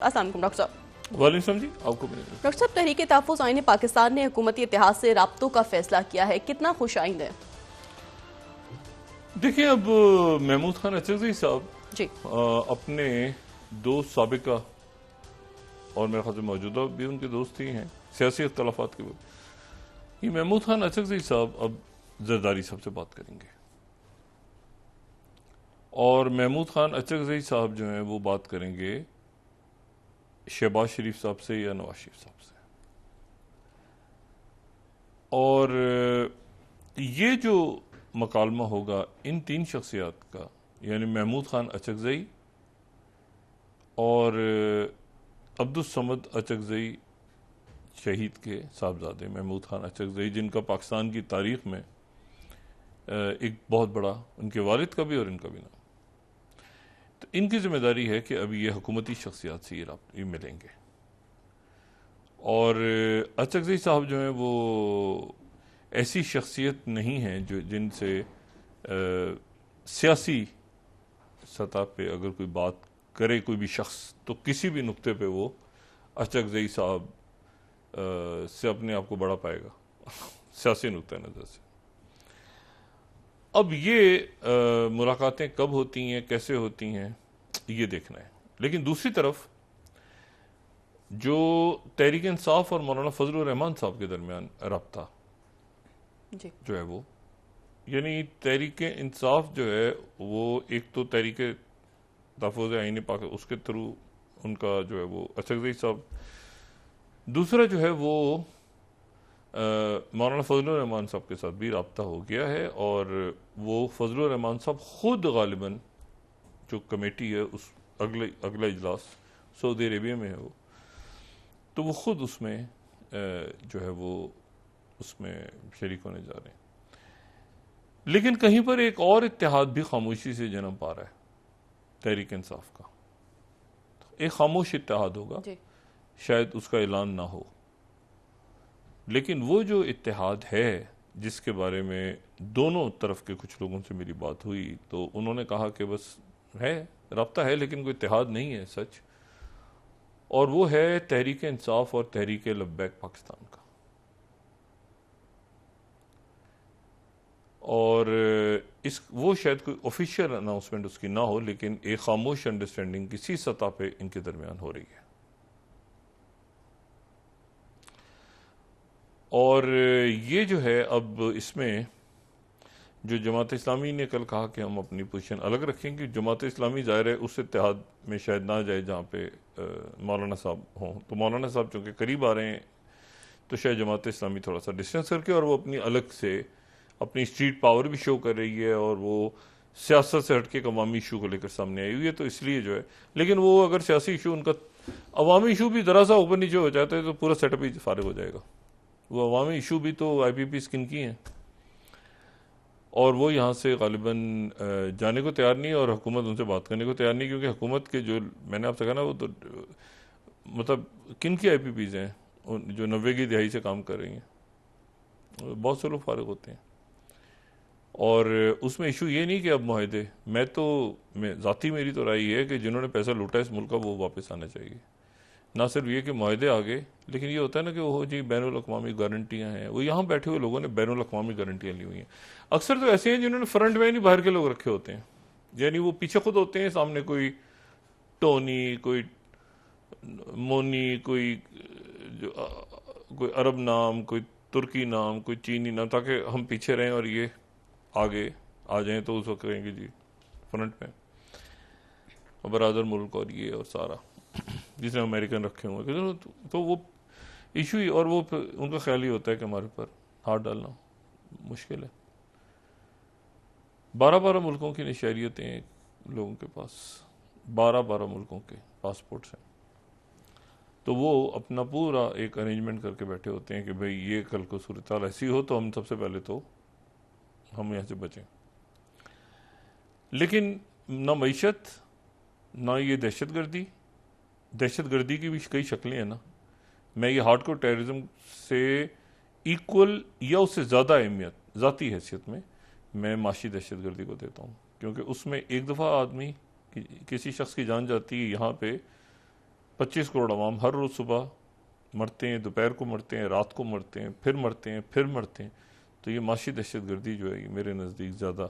अस्सलाम वालेकुम डॉक्टर साहब। वालेकुम जी, आपको डॉक्टर साहब, तहरीक तहफ़्फ़ुज़ आईन पाकिस्तान ने हुकूमती इत्तेहाद से राब्तों का फैसला किया है, कितना खुशाइंद है? देखिए, अब महमूद खान अचरज़ई साहब जी अपने दो साबिका और मेरे ख्याल से मौजूदा भी उनके दोस्त ही हैं सियासी इख्तलाफात के वक्त। ये महमूद खान अचरज़ई साहब अब जरदारी साहब से बात करेंगे और महमूद खान अचरज़ई साहब जो हैं वो बात करेंगे शहबाज शरीफ साहब से या नवाज शरीफ साहब से। और ये जो मकालमा होगा इन तीन शख्सियात का, यानी महमूद खान अचरज़ई और अब्दुस समद अचरज़ई, शहीद के साहबजादे महमूद खान अचरज़ई, जिनका पाकिस्तान की तारीख में एक बहुत बड़ा, उनके वालिद का भी और इनका भी नाम। तो इनकी जिम्मेदारी है कि अभी ये हुकूमती शख्सियात से ये मिलेंगे। और अचरज़ई साहब जो हैं वो ऐसी शख्सियत नहीं है जो जिनसे सियासी सतह पे अगर कोई बात करे कोई भी शख्स, तो किसी भी नुक्ते पे वो अचरज़ई साहब से अपने आप को बढ़ा पाएगा सियासी नुक्ता नज़र से। अब ये मुलाकातें कब होती हैं, कैसे होती हैं, ये देखना है। लेकिन दूसरी तरफ जो तहरीक इंसाफ और मौलाना फजलुर रहमान साहब के दरमियान रब्ता जो है वो, यानी तहरीक इंसाफ जो है वो एक तो तहरीक तहफ़्फ़ुज़ आईन पाक उसके थ्रू उनका जो है वो अचरज़ई साहब, दूसरा जो है वो मौलाना फजलुर रहमान साहब के साथ भी रब्ता हो गया है। और वो फजलुर रहमान साहब खुद गालिबन जो कमेटी है उस अगला इजलास सऊदी अरेबिया में है वो, तो वो खुद उसमें जो है वो उसमें शरीक होने जा रहे हैं। लेकिन कहीं पर एक और इत्तेहाद भी खामोशी से जन्म पा रहा है तहरीक इंसाफ का। एक खामोश इत्तेहाद होगा, शायद उसका ऐलान ना हो, लेकिन वो जो इत्तेहाद है जिसके बारे में दोनों तरफ के कुछ लोगों से मेरी बात हुई, तो उन्होंने कहा कि बस है, रब्ता है लेकिन कोई इत्तेहाद नहीं है सच, और वो है तहरीक इंसाफ और तहरीक लब्बैक पाकिस्तान का। और वो शायद कोई ऑफिशियल अनाउंसमेंट उसकी ना हो, लेकिन एक खामोश अंडरस्टैंडिंग किसी सतह पे इनके दरमियान हो रही है। और ये जो है अब इसमें जो जमात इस्लामी ने कल कहा कि हम अपनी पोजीशन अलग रखेंगे, जमात इस्लामी ज़ाहिर है उस इत्तेहाद में शायद ना जाए जहाँ पे मौलाना साहब हों, तो मौलाना साहब चूँकि करीब आ रहे हैं तो शायद जमात इस्लामी थोड़ा सा डिस्टेंस करके, और वो अपनी अलग से अपनी स्ट्रीट पावर भी शो कर रही है और वो सियासत से हटके अवामी इशू को लेकर सामने आई हुई है, तो इसलिए जो है, लेकिन वो अगर सियासी इशू उनका अवामी इशू भी ज़रा सा ऊपर नीचे हो जाता है तो पूरा सेटअप ही फारिग हो जाएगा। वो अवामी इशू भी तो IPP स्किन की हैं और वो यहाँ से गालिबन जाने को तैयार नहीं है और हुकूमत उनसे बात करने को तैयार नहीं, क्योंकि हुकूमत के जो मैंने आपसे कहा ना वो तो मतलब किन की IPPs हैं जो 90 की दिहाई से काम कर रही हैं, बहुत से लोग फारिग होते हैं। और उसमें इशू ये नहीं कि अब मुआहदे, ज़ाती मेरी तो राय है कि जिन्होंने पैसा लूटा इस मुल्क का वो वापस आना चाहिए। ना सिर्फ ये कि मुआहदे आ गए, लेकिन ये होता है ना कि वो जी बैनुल अक़वामी गारंटियाँ हैं, वो यहाँ बैठे हुए लोगों ने बैनुल अक़वामी गारंटियाँ ली हुई हैं। अक्सर तो ऐसे हैं जिन्होंने फ्रंट में नहीं बाहर के लोग रखे होते हैं, यानी वो पीछे खुद होते हैं, सामने कोई टोनी, कोई मोनी, कोई अरब नाम, कोई तुर्की नाम, कोई चीनी नाम, ताकि हम पीछे रहें और ये आगे आ जाएं तो उस वक्त कहेंगे जी फ्रंट में बरादर मुल्क और ये और सारा जिसने अमेरिकन रखे हुए, तो वो इशू ही, और वो उनका ख्याल ही होता है कि हमारे पर हाथ डालना मुश्किल है। 12 मुल्कों की नशरियतें लोगों के पास, 12 मुल्कों के पासपोर्ट्स हैं, तो वो अपना पूरा एक अरेंजमेंट करके बैठे होते हैं कि भाई ये कल को सूरत हाल ऐसी हो तो हम सबसे पहले तो हम यहाँ से बचें। लेकिन ना मईशत, ना ये दहशतगर्दी की भी कई शक्लें हैं ना। मैं ये हार्डकोर टेररिज्म से इक्वल या उससे ज़्यादा अहमियत ज़ाती हैसियत में मैं माशी दहशतगर्दी को देता हूँ, क्योंकि उसमें एक दफ़ा आदमी किसी शख्स की जान जाती है यहाँ पे 25 करोड़ अवाम हर रोज़ सुबह मरते हैं, दोपहर को मरते हैं, रात को मरते हैं, फिर मरते हैं, फिर मरते हैं। तो ये माशी दहशतगर्दी जो है ये मेरे नज़दीक ज़्यादा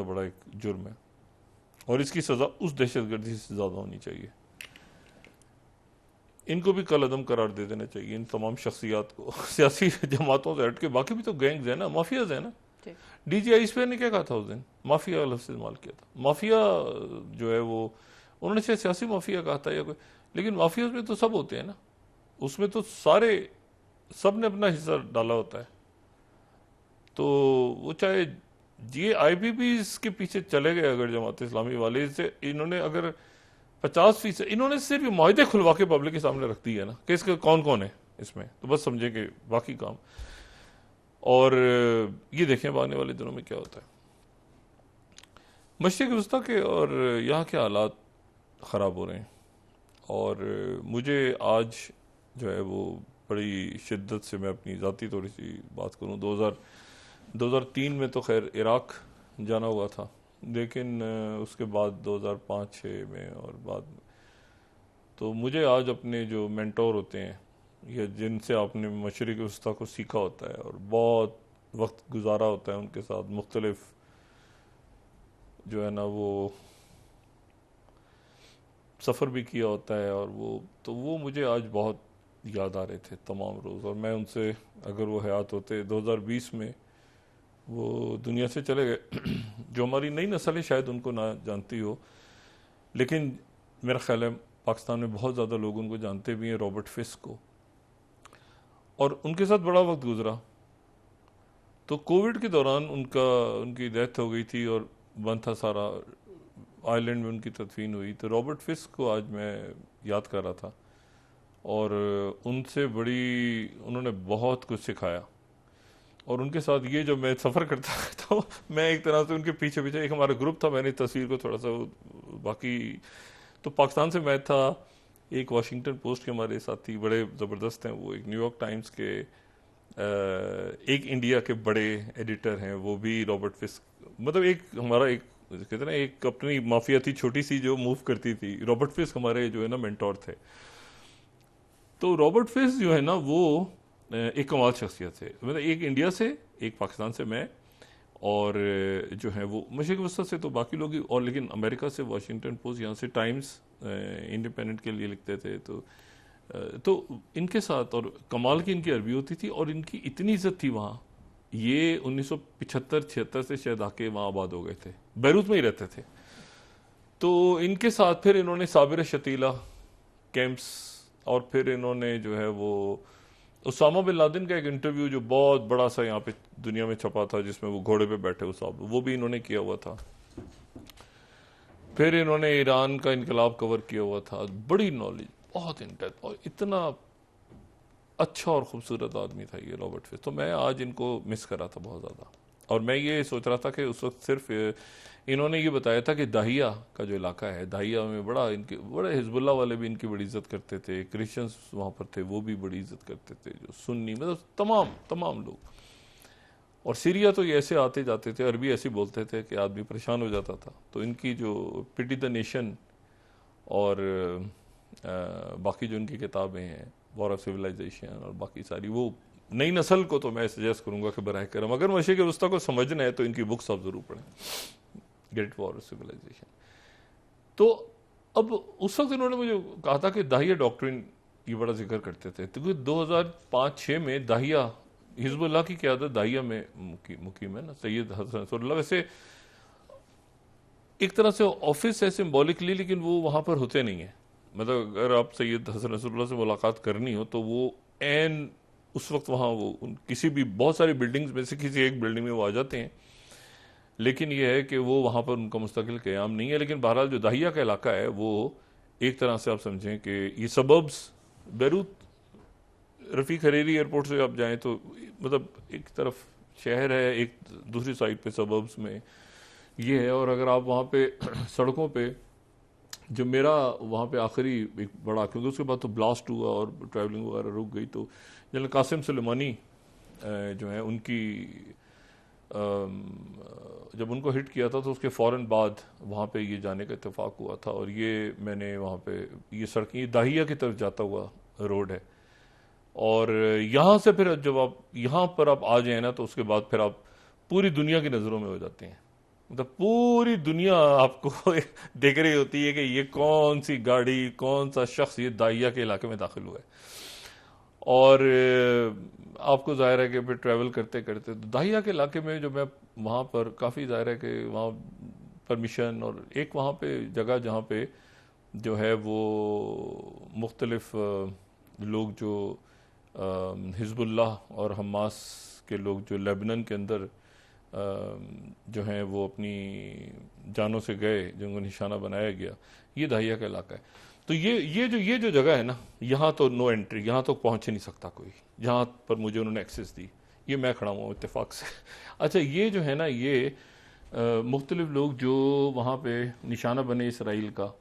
बड़ा एक जुर्म है और इसकी सज़ा उस दहशतगर्दी से ज़्यादा होनी चाहिए। इनको भी कल अदम करार दे देना चाहिए, इन तमाम शख्सियात को। सियासी जमातों से हट के बाकी भी तो गैंग्स है ना, माफियाज है ना। DGI स्पेयर ने क्या कहा था उस दिन? माफिया का लफ्ज़ इस्तेमाल किया था। माफिया जो है वो उन्होंने शायद सियासी माफिया कहा था या कोई, लेकिन माफिया में तो सब होते हैं ना, उसमें तो सब ने अपना हिस्सा डाला होता है। तो वो चाहे ये IPPs के पीछे चले गए अगर जमात इस्लामी वाले से, इन्होंने अगर 50%, इन्होंने सिर्फ माहिदे खुलवा के पब्लिक के सामने रख दी है ना कि इसका कौन कौन है इसमें, तो बस समझे कि बाकी काम। और ये देखें आने वाले दिनों में क्या होता है। मशरिक़ वस्ता के और यहाँ के हालात ख़राब हो रहे हैं और मुझे आज जो है वो बड़ी शिद्दत से, मैं अपनी ज़ाती थोड़ी सी बात करूँ, 2003 में तो खैर इराक़ जाना हुआ था, लेकिन उसके बाद 2005-06 में और बाद में तो मुझे आज अपने जो मेंटोर होते हैं या जिनसे आपने मशरिक़ वस्ता को सीखा होता है और बहुत वक्त गुजारा होता है उनके साथ, मुख्तलिफ जो है ना वो सफ़र भी किया होता है, और वो मुझे आज बहुत याद आ रहे थे तमाम रोज़। और मैं उनसे, अगर वो हयात होते, 2020 में वो दुनिया से चले गए। जो हमारी नई नस्ल है शायद उनको ना जानती हो, लेकिन मेरा ख्याल है पाकिस्तान में बहुत ज़्यादा लोग उनको जानते भी हैं, रॉबर्ट फिस्क को, और उनके साथ बड़ा वक्त गुजरा। तो कोविड के दौरान उनकी डेथ हो गई थी और बंद था सारा, आयरलैंड में उनकी तदफीन हुई। तो रॉबर्ट फिस्क को आज मैं याद कर रहा था और उनसे उन्होंने बहुत कुछ सिखाया। और उनके साथ ये जो मैं सफ़र करता तो मैं एक तरह से उनके पीछे पीछे, एक हमारा ग्रुप था, मैंने तस्वीर को थोड़ा सा बाकी तो पाकिस्तान से मैं था, एक वाशिंगटन पोस्ट के हमारे साथी बड़े ज़बरदस्त हैं, वो एक न्यूयॉर्क टाइम्स के एक इंडिया के बड़े एडिटर हैं, वो भी रॉबर्ट फिस्क, मतलब एक हमारा एक कहते हैं ना एक अपनी माफिया थी छोटी सी जो मूव करती थी। रॉबर्ट फिस्क हमारे जो है ना मेंटोर थे। तो रॉबर्ट फिस्क जो है ना वो एक कमाल शख्सियत है, मतलब एक इंडिया से, एक पाकिस्तान से मैं, और जो है वो मशरिक़ वस्ता से तो बाकी लोग ही, और लेकिन अमेरिका से वाशिंगटन पोस्ट, यहाँ से टाइम्स इंडिपेंडेंट के लिए लिखते थे। तो इनके साथ, और कमाल की इनकी अरबी होती थी और इनकी इतनी इज्जत थी वहाँ। ये 1975-76 से शायद आके वहाँ आबाद हो गए थे, बैरूत में ही रहते थे। तो इनके साथ फिर इन्होंने साबिर शतीला कैंप्स, और फिर इन्होंने जो है वो उसामा बिन लादेन का एक इंटरव्यू जो बहुत बड़ा सा यहाँ पे दुनिया में छपा था, जिसमें वो घोड़े पे बैठे वो भी इन्होंने किया हुआ था। फिर इन्होंने ईरान का इनकलाब कवर किया हुआ था। बड़ी नॉलेज, बहुत इंटेंस, और इतना अच्छा और खूबसूरत आदमी था ये रॉबर्ट फिस्क। तो मैं आज इनको मिस कर रहा था बहुत ज़्यादा, और मैं ये सोच रहा था कि उस वक्त सिर्फ इन्होंने ये बताया था कि दाहिया का जो इलाका है, दाहिया में बड़े हिजबुल्लाह वाले भी इनकी बड़ी इज्जत करते थे, क्रिश्चियंस वहाँ पर थे वो भी बड़ी इज्जत करते थे, जो सुन्नी, मतलब तमाम लोग। और सीरिया तो ये ऐसे आते जाते थे, अरबी ऐसे बोलते थे कि आदमी परेशान हो जाता था। तो इनकी जो पिटी द नेशन और बाकी जो इनकी किताबें हैं, वॉर ऑफ सिविलाइजेशन और बाकी सारी, वो नई नस्ल को तो मैं सजेस्ट करूंगा कि बराह करम अगर मशरिक़ वस्ता को समझना है तो इनकी बुक्स आप जरूर पढ़ें, ग्रेट वॉर ऑफ सिविलाइजेशन। तो अब उस वक्त इन्होंने मुझे कहा था कि दाहिया डॉक्ट्रिन ये बड़ा जिक्र करते थे, क्योंकि 2005-06 में दाहिया, हिजबुल्लाह की क़यादत दाहिया में मुकीम है ना, सैयद हसन नसरुल्लाह। वैसे एक तरह से ऑफिस है सिंबॉलिकली, लेकिन वो वहाँ पर होते नहीं है। मतलब अगर आप सैयद हसन नसरुल्लाह से मुलाकात करनी हो तो वो एन उस वक्त वहाँ वो किसी भी बहुत सारी बिल्डिंग्स में से किसी एक बिल्डिंग में वो आ जाते हैं, लेकिन ये है कि वो वहाँ पर उनका मुस्तकिल क़याम नहीं है। लेकिन बहरहाल जो दाहिया का इलाका है वो एक तरह से आप समझें कि ये सबब्स, बैरूत रफ़ीक हरीरी एयरपोर्ट से आप जाएं तो मतलब एक तरफ शहर है, एक दूसरी साइड पे सबब्स में ये है। और अगर आप वहाँ पे सड़कों पे, जो मेरा वहाँ पे आखिरी एक बड़ा, क्योंकि उसके बाद तो ब्लास्ट हुआ और ट्रैवलिंग वगैरह रुक गई, तो जनरल कासिम सुलेमानी जो है उनकी जब उनको हिट किया था तो उसके फ़ौरन बाद वहाँ पे ये जाने का इत्तेफाक हुआ था, और ये मैंने वहाँ पे ये सड़क ये दाहिया की तरफ जाता हुआ रोड है, और यहाँ से फिर जब आप यहाँ पर आप आ जाए ना तो उसके बाद फिर आप पूरी दुनिया की नज़रों में हो जाते हैं। मतलब पूरी दुनिया आपको देख रही होती है कि ये कौन सी गाड़ी, कौन सा शख्स ये दाहिया के इलाके में दाखिल हुआ है। और आपको जाहिर है कि फिर ट्रैवल करते करते तो दाहिया के इलाके में जो मैं वहाँ पर काफ़ी जाहिर है कि वहाँ परमिशन, और एक वहाँ पे जगह जहाँ पे जो है वो मुख्तलिफ लोग जो हिज़्बुल्लाह और हमास के लोग जो लेबनान के अंदर जो हैं वो अपनी जानों से गए, जिनको निशाना बनाया गया, ये दाहिया का इलाका है। तो ये जो जगह है ना, यहाँ तो नो एंट्री, यहाँ तो पहुँच ही नहीं सकता कोई, जहाँ पर मुझे उन्होंने एक्सेस दी, ये मैं खड़ा हुआ हूँ इत्तेफाक से। अच्छा, ये जो है ना, ये मुख्तलिफ लोग जो वहाँ पे निशाना बने इसराइल का,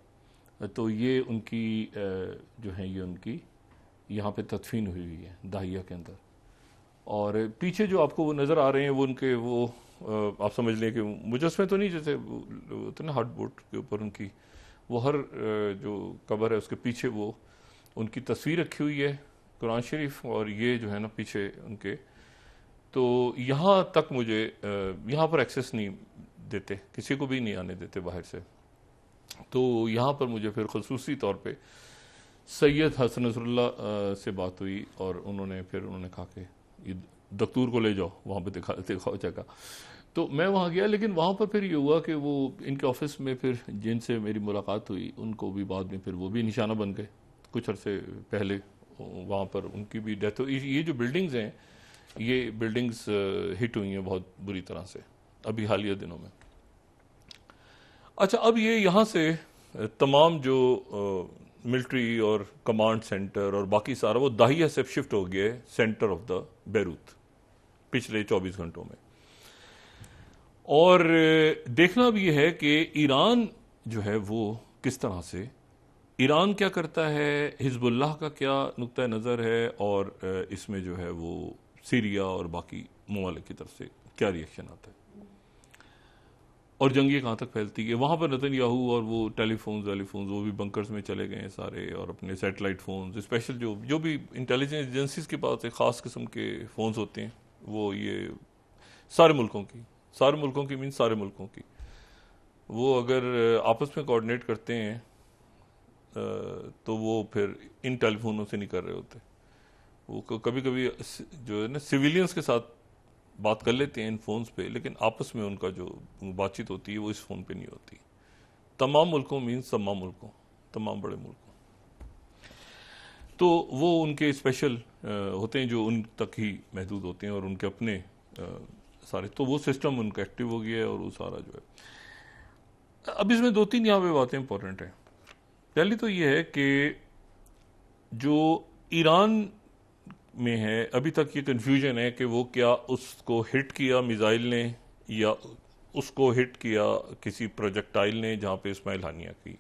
तो ये उनकी जो है ये उनकी यहाँ पे तदफीन हुई हुई है दाहिया के अंदर। और पीछे जो आपको वो नज़र आ रहे हैं वो उनके वो आप समझ लें कि मुजस्मे तो नहीं, जैसे होते ना हार्ड बोर्ड के ऊपर उनकी वो हर जो कब्र है उसके पीछे वो उनकी तस्वीर रखी हुई है, कुरान शरीफ, और ये जो है ना पीछे उनके। तो यहाँ तक मुझे यहाँ पर एक्सेस नहीं देते, किसी को भी नहीं आने देते बाहर से। तो यहाँ पर मुझे फिर खसूसी तौर पे सैयद हसन नसरुल्लाह से बात हुई, और उन्होंने कहा कि ये दस्तूर को ले जाओ, वहाँ पे दिखाओ जगह। तो मैं वहाँ गया, लेकिन वहाँ पर फिर ये हुआ कि वो इनके ऑफिस में फिर जिनसे मेरी मुलाकात हुई उनको भी बाद में फिर वो भी निशाना बन गए कुछ अरसे पहले, वहाँ पर उनकी भी डेथ हुई। ये जो बिल्डिंग्स हैं, ये बिल्डिंग्स हिट हुई हैं बहुत बुरी तरह से अभी हालिया दिनों में। अच्छा, अब ये यहाँ से तमाम जो मिलिट्री और कमांड सेंटर और बाकी सारा वो दाहिया से शिफ्ट हो गया है सेंटर ऑफ द बेरूत पिछले 24 घंटों में। और देखना भी है कि ईरान जो है वो किस तरह से, ईरान क्या करता है, हिजबुल्लाह का क्या नुक्ता नज़र है, और इसमें जो है वो सीरिया और बाकी ममालिक की तरफ से क्या रिएक्शन आता है, और जंग ये कहाँ तक फैलती है। वहाँ पर नेतन्याहू और वो टेलीफोन्स वो भी बंकर्स में चले गए हैं सारे, और अपने सैटेलाइट फ़ोन्स, स्पेशल जो भी इंटेलिजेंस एजेंसीज के पास एक ख़ास किस्म के फ़ोन्स होते हैं, वो ये सारे मुल्कों की मीन सारे मुल्कों की, वो अगर आपस में कोऑर्डिनेट करते हैं तो वो फिर इन टेलीफोनों से नहीं कर रहे होते। वो कभी कभी जो है ना सिविलियंस के साथ बात कर लेते हैं इन फोन्स पे, लेकिन आपस में उनका जो बातचीत होती है वो इस फोन पे नहीं होती। तमाम मुल्कों मीन्स तमाम मुल्कों, तमाम बड़े मुल्कों, तो वो उनके स्पेशल होते हैं जो उन तक ही महदूद होते हैं, और उनके अपने सारे, तो वो सिस्टम उनका एक्टिव हो गया है, और वो सारा जो है। अब इसमें 2-3 यहाँ पे बातें इंपॉर्टेंट हैं। पहली तो ये है कि जो ईरान में है अभी तक ये कन्फ्यूजन है कि वो क्या उसको हिट किया मिसाइल ने, या उसको हिट किया किसी प्रोजेक्टाइल ने, जहाँ पे इस्माइल हानिया की